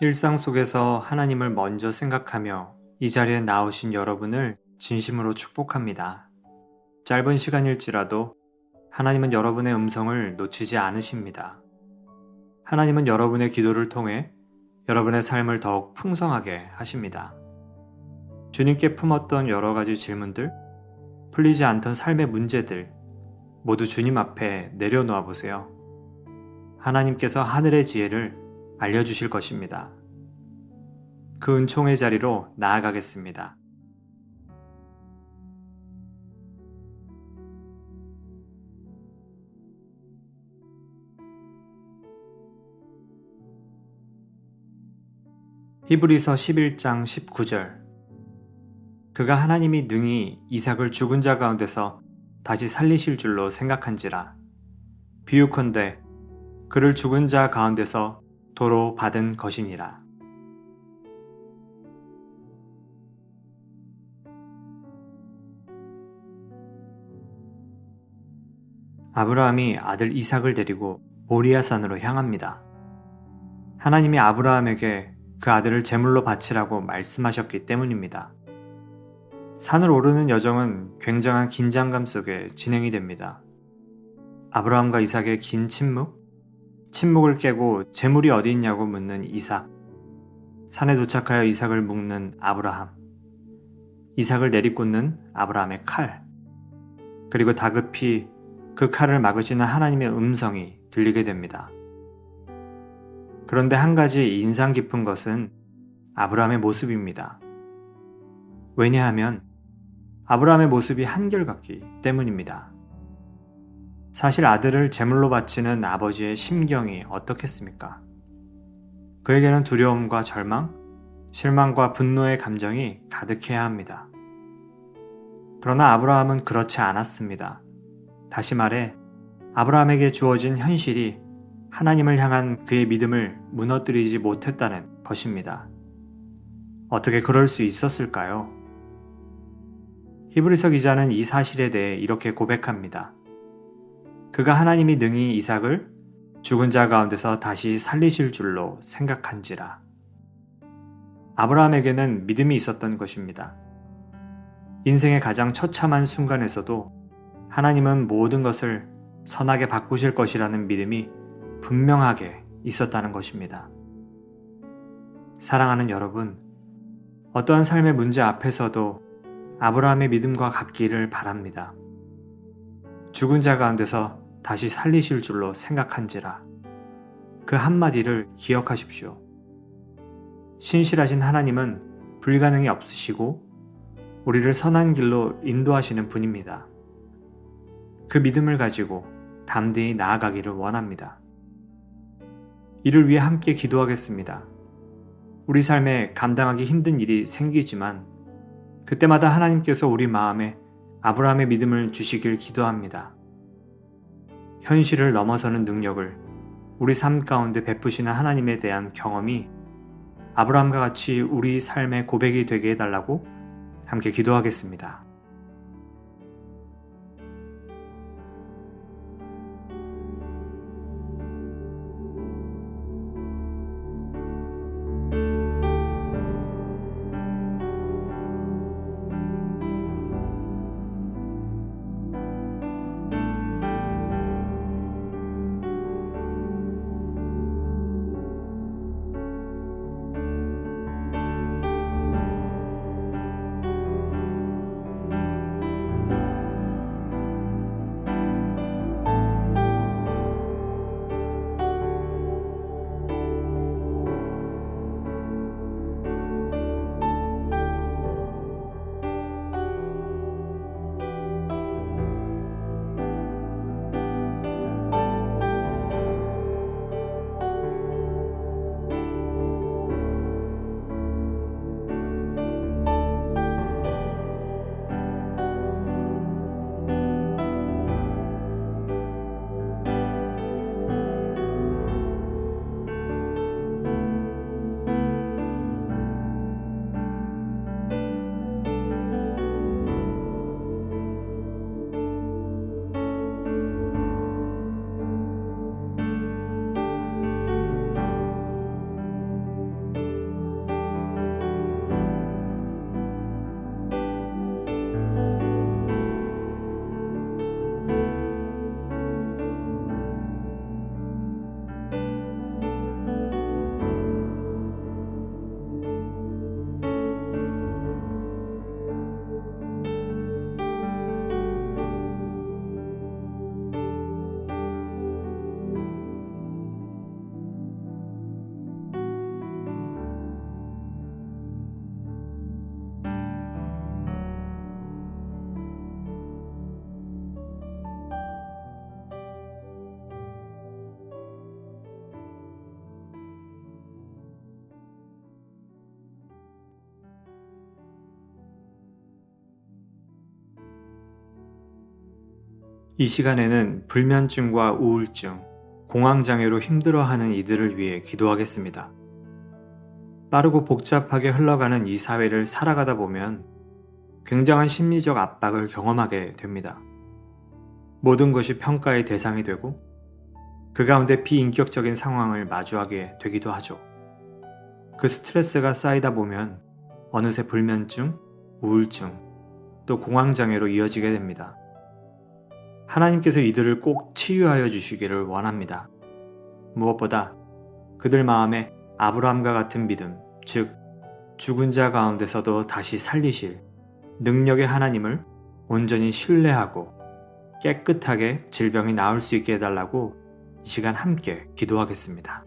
일상 속에서 하나님을 먼저 생각하며 이 자리에 나오신 여러분을 진심으로 축복합니다. 짧은 시간일지라도 하나님은 여러분의 음성을 놓치지 않으십니다. 하나님은 여러분의 기도를 통해 여러분의 삶을 더욱 풍성하게 하십니다. 주님께 품었던 여러 가지 질문들, 풀리지 않던 삶의 문제들, 모두 주님 앞에 내려놓아 보세요. 하나님께서 하늘의 지혜를 알려주실 것입니다. 그 은총의 자리로 나아가겠습니다. 히브리서 11장 19절. 그가 하나님이 능히 이삭을 죽은 자 가운데서 다시 살리실 줄로 생각한지라. 비유컨대 그를 죽은 자 가운데서 도로 받은 것이니라. 아브라함이 아들 이삭을 데리고 모리아산으로 향합니다. 하나님이 아브라함에게 그 아들을 제물로 바치라고 말씀하셨기 때문입니다. 산을 오르는 여정은 굉장한 긴장감 속에 진행이 됩니다. 아브라함과 이삭의 긴 침묵을 깨고 제물이 어디 있냐고 묻는 이삭, 산에 도착하여 이삭을 묶는 아브라함, 이삭을 내리꽂는 아브라함의 칼, 그리고 다급히 그 칼을 막으시는 하나님의 음성이 들리게 됩니다. 그런데 한 가지 인상 깊은 것은 아브라함의 모습입니다. 왜냐하면 아브라함의 모습이 한결같기 때문입니다. 사실 아들을 제물로 바치는 아버지의 심경이 어떻겠습니까? 그에게는 두려움과 절망, 실망과 분노의 감정이 가득해야 합니다. 그러나 아브라함은 그렇지 않았습니다. 다시 말해 아브라함에게 주어진 현실이 하나님을 향한 그의 믿음을 무너뜨리지 못했다는 것입니다. 어떻게 그럴 수 있었을까요? 히브리서 기자는 이 사실에 대해 이렇게 고백합니다. 그가 하나님이 능히 이삭을 죽은 자 가운데서 다시 살리실 줄로 생각한지라. 아브라함에게는 믿음이 있었던 것입니다. 인생의 가장 처참한 순간에서도 하나님은 모든 것을 선하게 바꾸실 것이라는 믿음이 분명하게 있었다는 것입니다. 사랑하는 여러분, 어떠한 삶의 문제 앞에서도 아브라함의 믿음과 같기를 바랍니다. 죽은 자 가운데서 다시 살리실 줄로 생각한지라. 그 한마디를 기억하십시오. 신실하신 하나님은 불가능이 없으시고 우리를 선한 길로 인도하시는 분입니다. 그 믿음을 가지고 담대히 나아가기를 원합니다. 이를 위해 함께 기도하겠습니다. 우리 삶에 감당하기 힘든 일이 생기지만 그때마다 하나님께서 우리 마음에 아브라함의 믿음을 주시길 기도합니다. 현실을 넘어서는 능력을 우리 삶 가운데 베푸시는 하나님에 대한 경험이 아브라함과 같이 우리 삶의 고백이 되게 해달라고 함께 기도하겠습니다. 이 시간에는 불면증과 우울증, 공황장애로 힘들어하는 이들을 위해 기도하겠습니다. 빠르고 복잡하게 흘러가는 이 사회를 살아가다 보면 굉장한 심리적 압박을 경험하게 됩니다. 모든 것이 평가의 대상이 되고 그 가운데 비인격적인 상황을 마주하게 되기도 하죠. 그 스트레스가 쌓이다 보면 어느새 불면증, 우울증, 또 공황장애로 이어지게 됩니다. 하나님께서 이들을 꼭 치유하여 주시기를 원합니다. 무엇보다 그들 마음에 아브라함과 같은 믿음, 즉 죽은 자 가운데서도 다시 살리실 능력의 하나님을 온전히 신뢰하고 깨끗하게 질병이 나을 수 있게 해달라고 이 시간 함께 기도하겠습니다.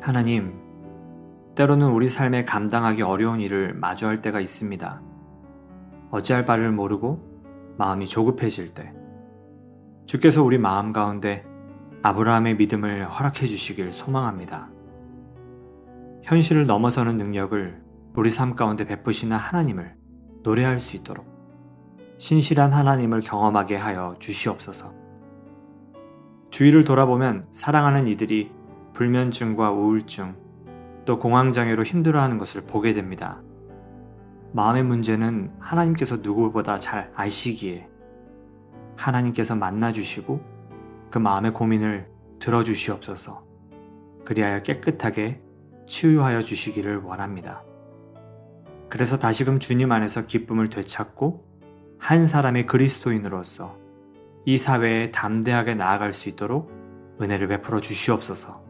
하나님, 때로는 우리 삶에 감당하기 어려운 일을 마주할 때가 있습니다. 어찌할 바를 모르고 마음이 조급해질 때, 주께서 우리 마음 가운데 아브라함의 믿음을 허락해 주시길 소망합니다. 현실을 넘어서는 능력을 우리 삶 가운데 베푸시는 하나님을 노래할 수 있도록 신실한 하나님을 경험하게 하여 주시옵소서. 주위를 돌아보면 사랑하는 이들이 불면증과 우울증, 또 공황장애로 힘들어하는 것을 보게 됩니다. 마음의 문제는 하나님께서 누구보다 잘 아시기에 하나님께서 만나주시고 그 마음의 고민을 들어주시옵소서. 그리하여 깨끗하게 치유하여 주시기를 원합니다. 그래서 다시금 주님 안에서 기쁨을 되찾고 한 사람의 그리스도인으로서 이 사회에 담대하게 나아갈 수 있도록 은혜를 베풀어 주시옵소서.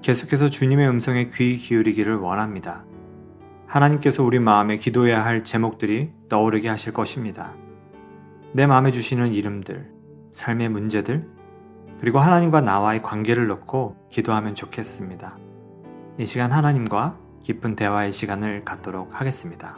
계속해서 주님의 음성에 귀 기울이기를 원합니다. 하나님께서 우리 마음에 기도해야 할 제목들이 떠오르게 하실 것입니다. 내 마음에 주시는 이름들, 삶의 문제들, 그리고 하나님과 나와의 관계를 놓고 기도하면 좋겠습니다. 이 시간 하나님과 깊은 대화의 시간을 갖도록 하겠습니다.